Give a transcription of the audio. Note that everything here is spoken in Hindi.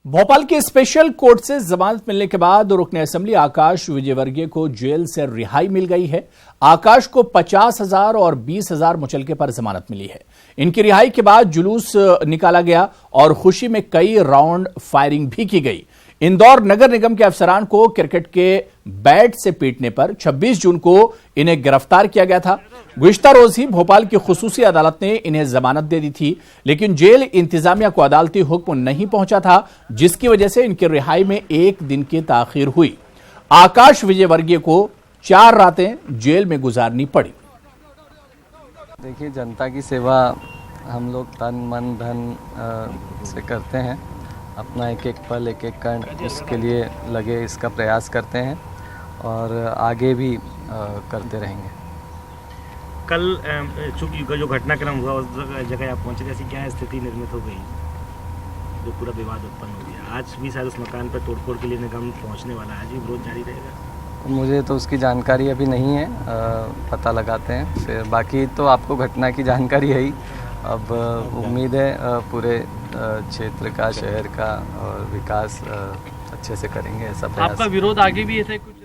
भोपाल के स्पेशल कोर्ट से जमानत मिलने के बाद रुकने असेंबली आकाश विजयवर्गीय को जेल से रिहाई मिल गई है। आकाश को 50,000 और 20,000 मुचलके पर जमानत मिली है। इनकी रिहाई के बाद जुलूस निकाला गया और खुशी में कई राउंड फायरिंग भी की गई। इंदौर नगर निगम के अफसरान को क्रिकेट के बैट से पीटने पर 26 जून को इन्हें गिरफ्तार किया गया था। गुज़िश्ता रोज ही भोपाल की खुसूसी अदालत ने इन्हें जमानत दे दी थी, लेकिन जेल इंतजामिया को अदालती हुक्म नहीं पहुंचा था, जिसकी वजह से इनकी रिहाई में एक दिन की ताखीर हुई। आकाश विजयवर्गीय को 4 रातें जेल में गुजारनी पड़ी। देखिए, जनता की सेवा हम लोग तन मन धन से करते हैं। अपना एक एक पल एक एक कण उसके लिए लगे, इसका प्रयास करते हैं और आगे भी करते रहेंगे। कल चूंकि जो घटनाक्रम हुआ उस जगह आप पहुंचे, जैसी क्या स्थिति निर्मित हो गई जो पूरा विवाद उत्पन्न हो गया। आज भी शायद उस मकान पर तोड़फोड़ के लिए निगम पहुंचने वाला है, आज भी विरोध जारी रहेगा। मुझे तो उसकी जानकारी अभी नहीं है, पता लगाते हैं फिर। बाकी तो आपको घटना की जानकारी है ही। अब उम्मीद है पूरे क्षेत्र का, शहर का और विकास अच्छे से करेंगे। ऐसा आपका विरोध आगे भी ऐसे कुछ